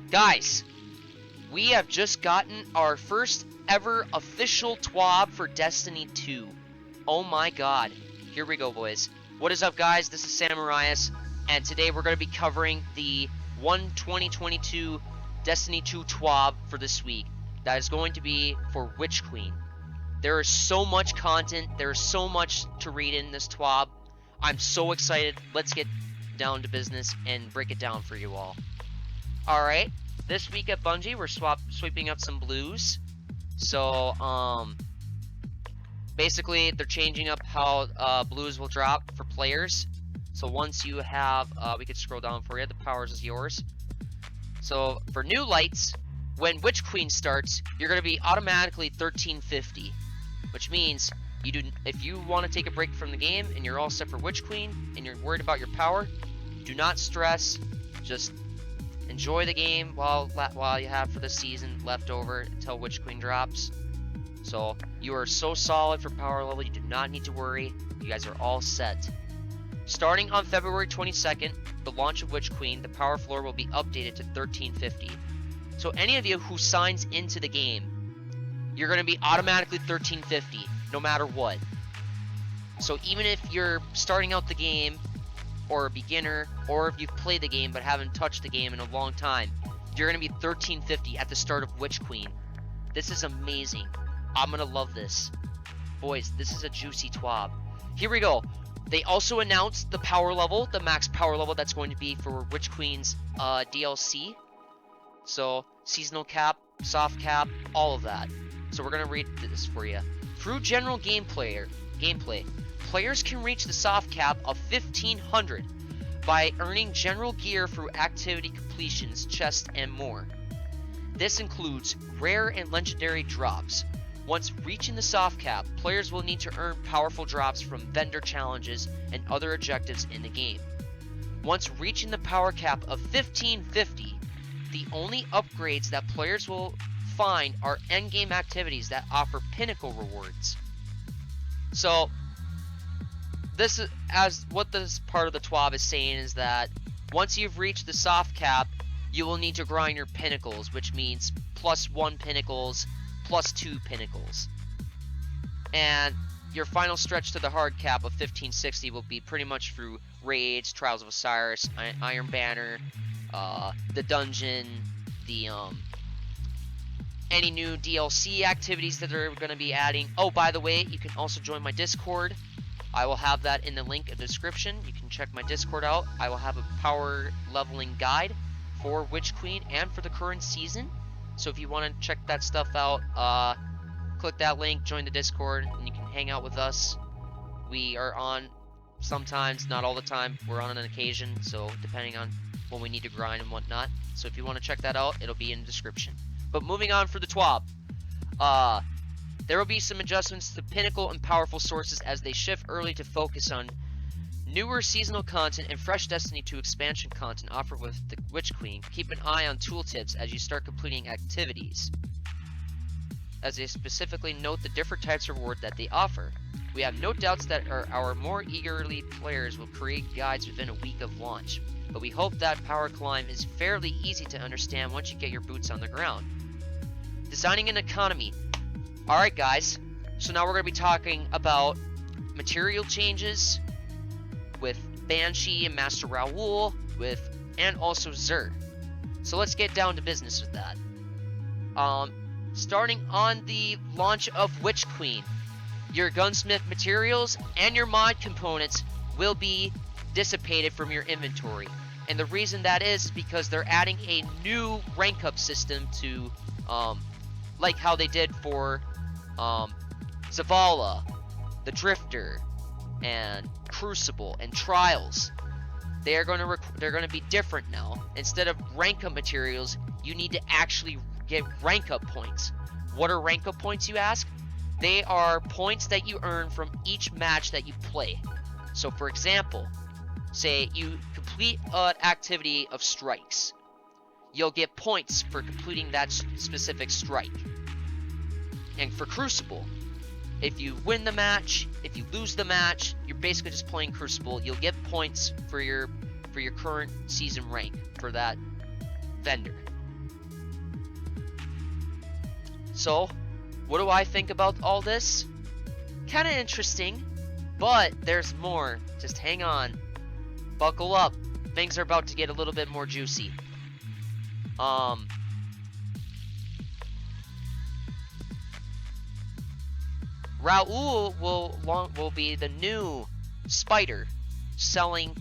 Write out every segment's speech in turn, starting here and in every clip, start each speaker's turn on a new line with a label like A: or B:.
A: Guys, we have just gotten our first ever official Twab for Destiny 2. Oh my god. Here we go, boys. What is up, guys? This is Samarias, and today we're going to be covering the 2022 Destiny 2 Twab for this week. That is going to be for Witch Queen. There is so much content. There is so much to read in this Twab. I'm so excited. Let's get down to business and break it down for you all. Alright, this week at Bungie, we're sweeping up some blues. So, basically, they're changing up how blues will drop for players. So once you have, we could scroll down for you, the powers is yours. So, for new lights, when Witch Queen starts, you're going to be automatically 1350. Which means, if you want to take a break from the game, and you're all set for Witch Queen, and you're worried about your power, do not stress, just enjoy the game while you have for the season left over until Witch Queen drops. So, you are so solid for power level, you do not need to worry. You guys are all set. Starting on February 22nd, the launch of Witch Queen, the power floor will be updated to 1350. So any of you who signs into the game, you're going to be automatically 1350, no matter what. So even if you're starting out the game, or a beginner, or if you've played the game but haven't touched the game in a long time, you're going to be 1350 at the start of Witch Queen. This is amazing. I'm going to love this. Boys, this is a juicy twab. Here we go. They also announced the power level, the max power level that's going to be for Witch Queen's DLC. So, seasonal cap, soft cap, all of that. So we're going to read this for you. Through general gameplay, players can reach the soft cap of 1500 by earning general gear through activity completions, chests, and more. This includes rare and legendary drops. Once reaching the soft cap, players will need to earn powerful drops from vendor challenges and other objectives in the game. Once reaching the power cap of 1550, the only upgrades that players will find are endgame activities that offer pinnacle rewards. So, this is, as what this part of the TWAB is saying, is that once you've reached the soft cap, you will need to grind your pinnacles, which means +1 pinnacles, +2 pinnacles. And your final stretch to the hard cap of 1560 will be pretty much through raids, Trials of Osiris, Iron Banner, the dungeon, the any new DLC activities that they're going to be adding. Oh, by the way, you can also join my Discord. I will have that in the link in the description. You can check my Discord out. I will have a power leveling guide for Witch Queen and for the current season. So if you want to check that stuff out, click that link, join the Discord, and you can hang out with us. We are on sometimes, not all the time. We're on an occasion, so depending on when we need to grind and whatnot. So if you want to check that out, it'll be in the description. But moving on for the TWAB. There will be some adjustments to pinnacle and powerful sources as they shift early to focus on newer seasonal content and fresh Destiny 2 expansion content offered with the Witch Queen. Keep an eye on tooltips as you start completing activities, as they specifically note the different types of reward that they offer. We have no doubts that our more eagerly players will create guides within a week of launch, but we hope that power climb is fairly easy to understand once you get your boots on the ground. Designing an economy. Alright guys, so now we're going to be talking about material changes with Banshee and Master Raoul, and also Xur. So let's get down to business with that. Starting on the launch of Witch Queen, your gunsmith materials and your mod components will be dissipated from your inventory. And the reason that is because they're adding a new rank up system to, like how they did for Zavala, the Drifter, and Crucible, and Trials. They're going to be different now. Instead of rank up materials, you need to actually get rank up points. What are rank up points, you ask? They are points that you earn from each match that you play. So for example, say you complete an activity of strikes. You'll get points for completing that specific strike. And for Crucible, if you win the match, if you lose the match, you're basically just playing Crucible. You'll get points for your current season rank for that vendor. So, what do I think about all this? Kind of interesting, but there's more. Just hang on. Buckle up. Things are about to get a little bit more juicy. Raul will be the new spider selling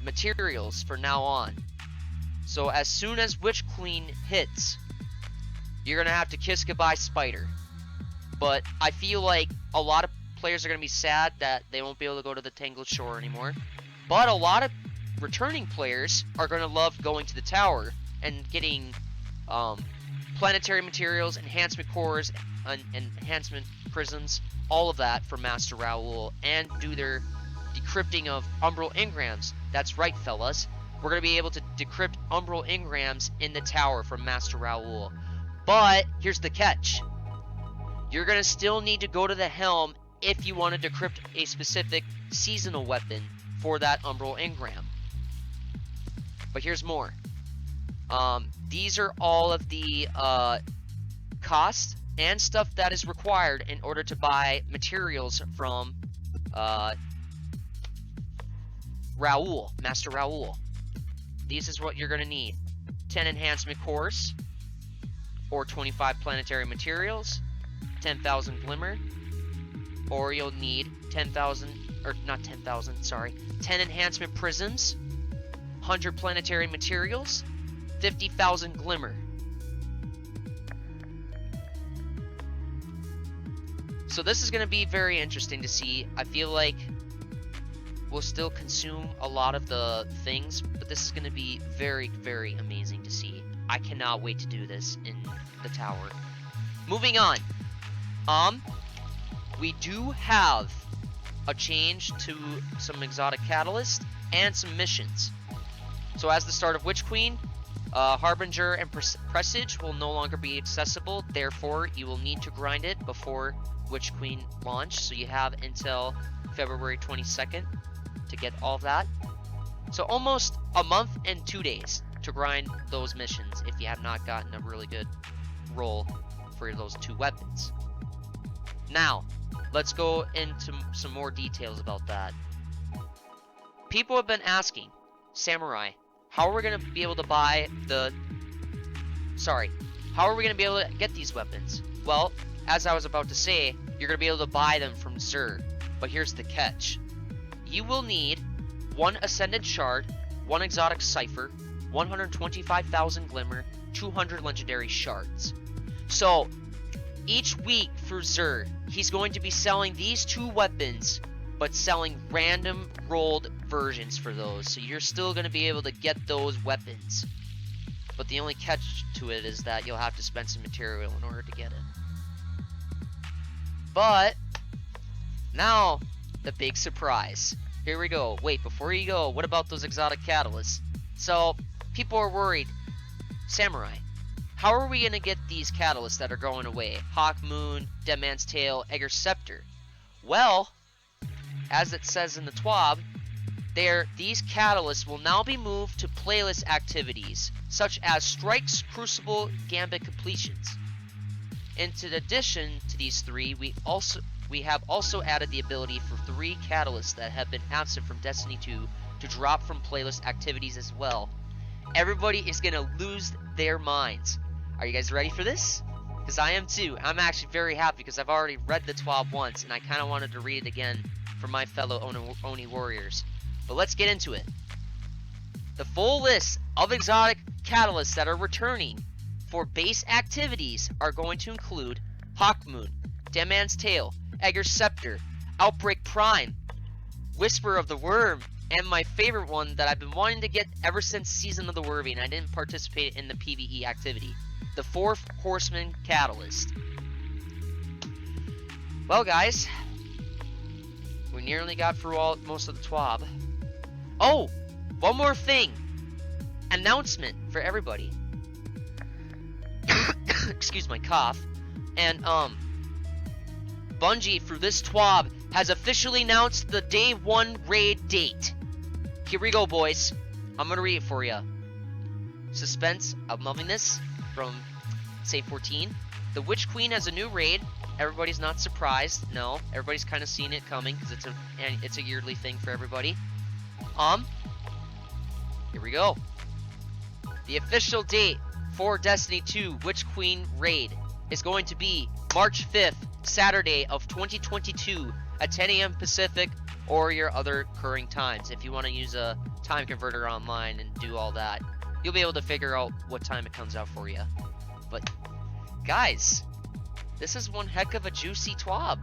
A: materials for now on. So as soon as Witch Queen hits, you're gonna have to kiss goodbye Spider. But I feel like a lot of players are gonna be sad that they won't be able to go to the Tangled Shore anymore. But a lot of returning players are gonna love going to the tower and getting planetary materials, enhancement cores, and enhancement prisms, all of that for Master Raul, and do their decrypting of Umbral engrams. That's right, fellas. We're going to be able to decrypt Umbral engrams in the tower from Master Raul. But here's the catch. You're going to still need to go to the helm if you want to decrypt a specific seasonal weapon for that Umbral engram. But here's more. These are all of the costs and stuff that is required in order to buy materials from Raul, Master Raul. This is what you're going to need. 10 enhancement cores, or 25 planetary materials, 10,000 glimmer, or you'll need 10,000, or not 10,000, sorry, 10 enhancement prisms, 100 planetary materials, 50,000 glimmer. So this is going to be very interesting to see. I feel like we'll still consume a lot of the things, but this is going to be very, very amazing to see. I cannot wait to do this in the tower. Moving on. We do have a change to some exotic catalyst and some missions. So as the start of Witch Queen, Harbinger and Presage will no longer be accessible. Therefore, you will need to grind it before Witch Queen launch. So you have until February 22nd to get all of that. So almost a month and 2 days to grind those missions if you have not gotten a really good roll for those two weapons. Now, let's go into some more details about that. People have been asking, Samurai, how are we going to be able to buy the... Sorry, how are we going to be able to get these weapons? Well, as I was about to say, you're going to be able to buy them from Xur. But here's the catch. You will need 1 Ascended Shard, 1 Exotic Cipher, 125,000 Glimmer, 200 Legendary Shards. So, each week for Xur, he's going to be selling these two weapons, but selling random rolled versions for those. So you're still going to be able to get those weapons. But the only catch to it is that you'll have to spend some material in order to get it. But, now, the big surprise. Here we go. Wait, before you go, what about those exotic catalysts? So, people are worried. Samurai, how are we going to get these catalysts that are going away? Hawk Moon, Dead Man's Tail, Egger's Scepter. Well, as it says in the Twab, these catalysts will now be moved to playlist activities, such as Strikes, Crucible, Gambit completions. In addition to these three, we have also added the ability for 3 catalysts that have been absent from Destiny 2 to drop from playlist activities as well. Everybody is going to lose their minds. Are you guys ready for this? Because I am too. I'm actually very happy because I've already read the Twab once and I kind of wanted to read it again for my fellow Oni warriors. But let's get into it. The full list of exotic catalysts that are returning for base activities are going to include Hawk Moon, Dead Man's Tail, Egger's Scepter, Outbreak Prime, Whisper of the Worm, and my favorite one that I've been wanting to get ever since Season of the Wormy, and I didn't participate in the PvE activity, the 4th Horseman Catalyst. Well, guys, we nearly got through most of the Twab. Oh, one more thing. Announcement for everybody. Excuse my cough. And, Bungie, for this Twab, has officially announced the Day 1 raid date. Here we go, boys. I'm gonna read it for you. Suspense, I'm loving this. From say 14. The Witch Queen has a new raid. Everybody's not surprised. No, everybody's kind of seen it coming because it's a yearly thing for everybody. Here we go. The official date for Destiny 2 Witch Queen raid is going to be March 5th, Saturday of 2022 at 10 a.m. Pacific or your other occurring times. If you want to use a time converter online and do all that, you'll be able to figure out what time it comes out for you. But guys, this is one heck of a juicy twab.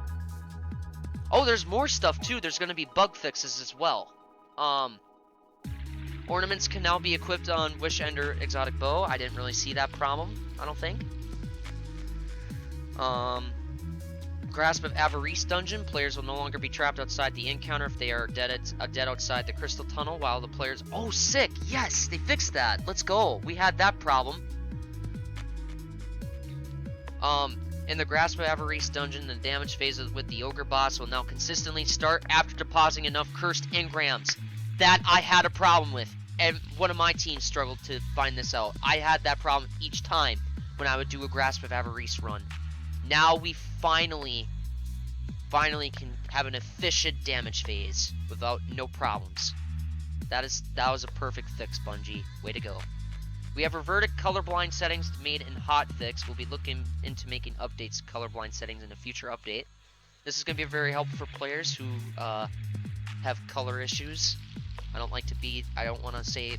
A: Oh, there's more stuff too. There's going to be bug fixes as well. Ornaments can now be equipped on Wish Ender Exotic Bow. I didn't really see that problem, I don't think. Grasp of Avarice Dungeon. Players will no longer be trapped outside the encounter if they are dead outside the Crystal Tunnel while the players... Oh, sick! Yes! They fixed that! Let's go! We had that problem. In the Grasp of Avarice Dungeon, the damage phase with the Ogre boss will now consistently start after depositing enough cursed engrams. That I had a problem with, and one of my teams struggled to find this out. I had that problem each time when I would do a Grasp of Avarice run. Now we finally can have an efficient damage phase without no problems. That was a perfect fix, Bungie. Way to go. We have reverted colorblind settings made in hotfix. We'll be looking into making updates to colorblind settings in a future update. This is going to be very helpful for players who have color issues. I don't want to say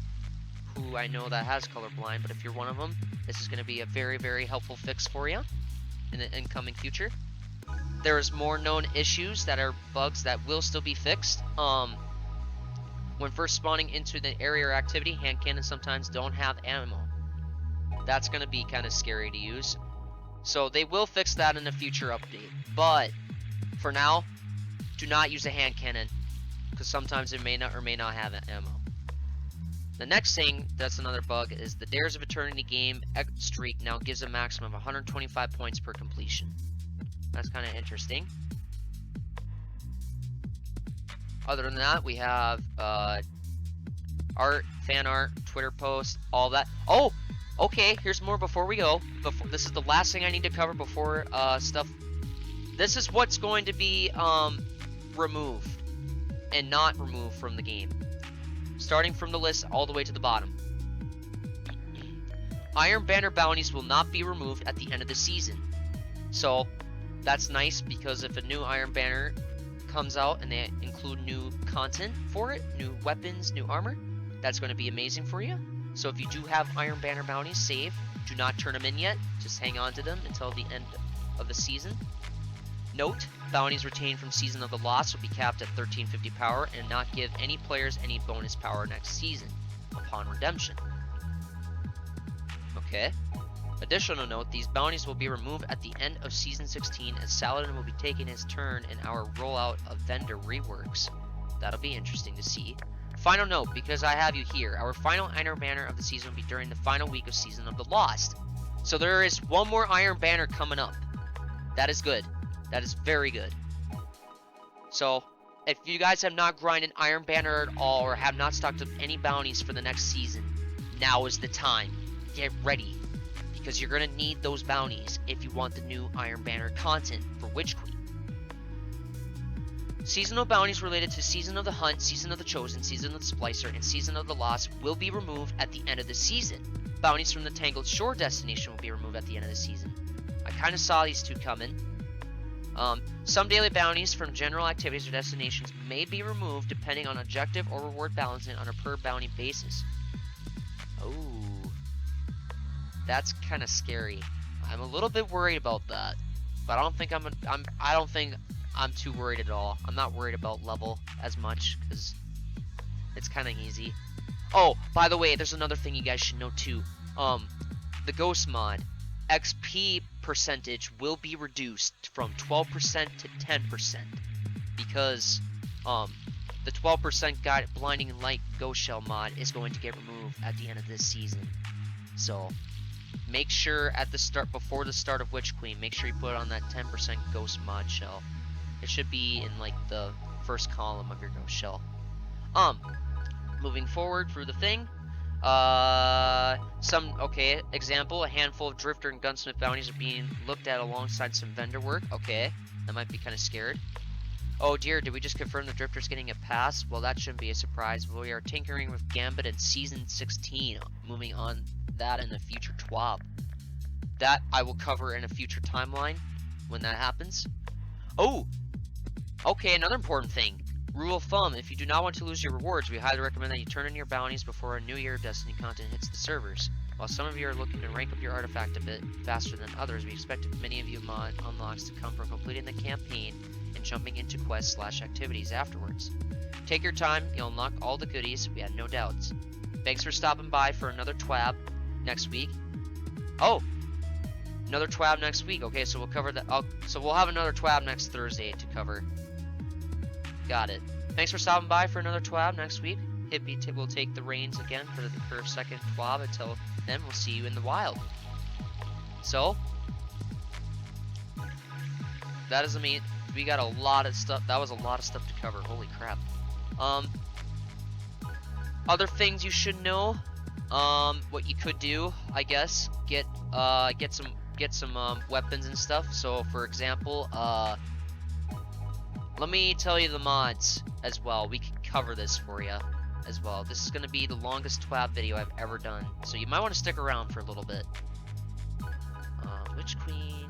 A: who I know that has colorblind, but if you're one of them, this is going to be a very, very helpful fix for you in the incoming future. There is more known issues that are bugs that will still be fixed. When first spawning into the area or activity, hand cannons sometimes don't have ammo. That's going to be kind of scary to use. So they will fix that in a future update. But for now, do not use a hand cannon, because sometimes it may not or may not have ammo. The next thing that's another bug is the Dares of Eternity game streak now gives a maximum of 125 points per completion. That's kind of interesting. Other than that, we have art, fan art, Twitter posts, all that. Oh, okay, here's more before we go. This is the last thing I need to cover before stuff. This is what's going to be removed and not removed from the game. Starting from the list all the way to the bottom. Iron Banner bounties will not be removed at the end of the season. So, that's nice because if a new Iron Banner comes out and they include new content for it, new weapons, new armor, that's going to be amazing for you. So if you do have Iron Banner bounties saved, do not turn them in yet. Just hang on to them until the end of the season. Note, bounties retained from Season of the Lost will be capped at 1350 power and not give any players any bonus power next season upon redemption. Okay. Additional note, these bounties will be removed at the end of Season 16 as Saladin will be taking his turn in our rollout of vendor reworks. That'll be interesting to see. Final note, because I have you here, our final Iron Banner of the season will be during the final week of Season of the Lost. So there is one more Iron Banner coming up. That is good. That is very good. So, if you guys have not grinded Iron Banner at all or have not stocked up any bounties for the next season, now is the time. Get ready, because you're going to need those bounties if you want the new Iron Banner content for Witch Queen. Seasonal bounties related to Season of the Hunt, Season of the Chosen, Season of the Splicer, and Season of the Lost will be removed at the end of the season. Bounties from the Tangled Shore destination will be removed at the end of the season. I kind of saw these two coming. Some daily bounties from general activities or destinations may be removed depending on objective or reward balancing on a per bounty basis. Oh, that's kind of scary. I'm a little bit worried about that, but I don't think I'm too worried at all. I'm not worried about level as much because it's kind of easy. Oh, by the way, there's another thing you guys should know too. The Ghost mod XP percentage will be reduced from 12% to 10% because the 12% Blinding Light Ghost Shell mod is going to get removed at the end of this season. So make sure at the start, before the start of Witch Queen, make sure you put on that 10% Ghost mod shell. It should be in like the first column of your Ghost shell. Moving forward through the thing, Okay, example, a handful of drifter and gunsmith bounties are being looked at alongside some vendor work. Okay, that might be kind of scared. Oh dear, did we just confirm the drifter's getting a pass? Well, that shouldn't be a surprise. We are tinkering with Gambit in Season 16. Moving on that in a future TWAB. That I will cover in a future timeline when that happens. Oh! Okay, another important thing. Rule of thumb, if you do not want to lose your rewards, we highly recommend that you turn in your bounties before a new year of Destiny content hits the servers. While some of you are looking to rank up your artifact a bit faster than others, we expect many of you mod unlocks to come from completing the campaign and jumping into quests/activities afterwards. Take your time, you'll unlock all the goodies, we have no doubts. Thanks for stopping by for another TWAB next week. Oh! Another TWAB next week. Okay, so we'll cover that. So we'll have another TWAB next Thursday to cover. Got it. Thanks for stopping by for another TWAB next week. Hippie will take the reins again for a second TWAB. Until then, we'll see you in the wild. So, that is we got a lot of stuff. That was a lot of stuff to cover. Holy crap. Other things you should know. What you could do, I guess, get some weapons and stuff. So, for example, let me tell you the mods as well. We can cover this for you as well. This is going to be the longest TWAB video I've ever done, so you might want to stick around for a little bit. Witch Queen.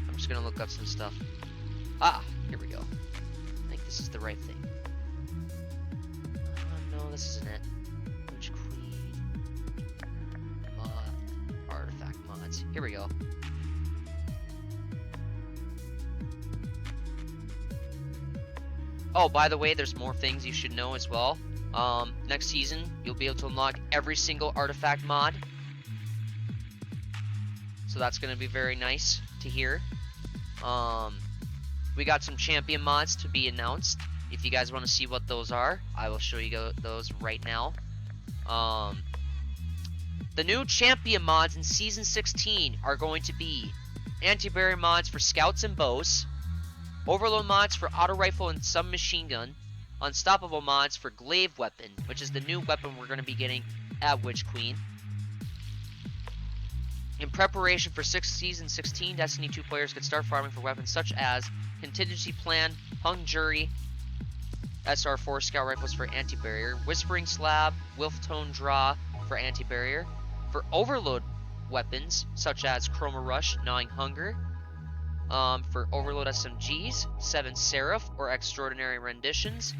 A: I'm just going to look up some stuff. Ah, here we go. I think this is the right thing. No, this isn't it. Witch Queen. Artifact mods. Here we go. Oh, by the way, there's more things you should know as well. Next season, you'll be able to unlock every single artifact mod. So that's going to be very nice to hear. We got some champion mods to be announced. If you guys want to see what those are, I will show you those right now. The new champion mods in Season 16 are going to be anti-barrier mods for scouts and bows, overload mods for auto rifle and submachine gun, unstoppable mods for glaive weapon, which is the new weapon we're going to be getting at Witch Queen. In preparation for Season 16, Destiny 2 players could start farming for weapons such as Contingency Plan, Hung Jury, SR4 scout rifles for anti-barrier, Whispering Slab, Wolf Tone Draw for anti-barrier, for overload weapons such as Chroma Rush, Gnawing Hunger, for overload SMGs, 7 Seraph or Extraordinary Renditions.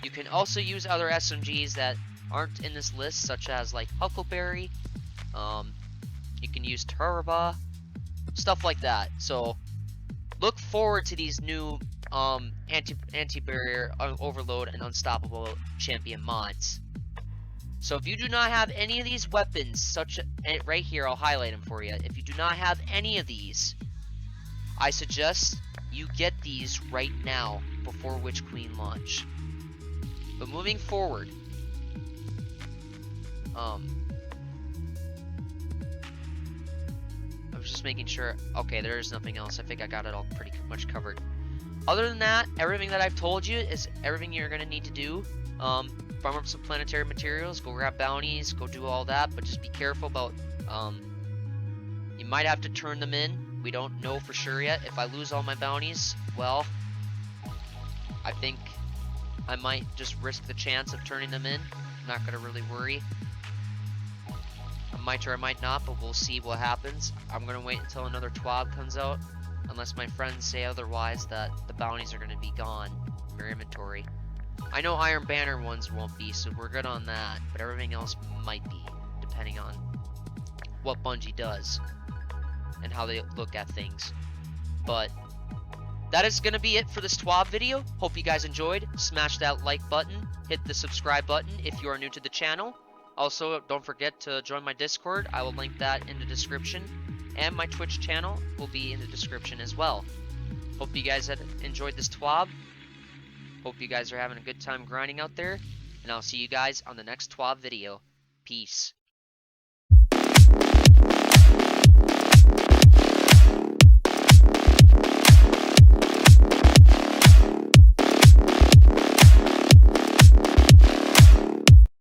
A: You can also use other SMGs that aren't in this list, such as like Huckleberry. You can use Turba, stuff like that. So look forward to these new anti-barrier, overload, and unstoppable champion mods. So if you do not have any of these weapons, right here, I'll highlight them for you. If you do not have any of these, I suggest you get these right now before Witch Queen launch. But moving forward, I was just making sure. Okay, there is nothing else. I think I got it all pretty much covered. Other than that, everything that I've told you is everything you're going to need to do. Farm up some planetary materials, go grab bounties, go do all that, but just be careful about, you might have to turn them in. We don't know for sure yet. If I lose all my bounties, well, I think I might just risk the chance of turning them in. I'm not going to really worry. I might or I might not, but we'll see what happens. I'm going to wait until another TWAB comes out, unless my friends say otherwise, that the bounties are going to be gone from your inventory. I know Iron Banner ones won't be, so we're good on that, but everything else might be, depending on what Bungie does and how they look at things. But that is going to be it for this TWAB video. Hope you guys enjoyed. Smash that like button, hit the subscribe button if you are new to the channel. Also, don't forget to join my Discord. I will link that in the description, and my Twitch channel will be in the description as well. Hope you guys have enjoyed this TWAB. Hope you guys are having a good time grinding out there, and I'll see you guys on the next TWAB video. Peace.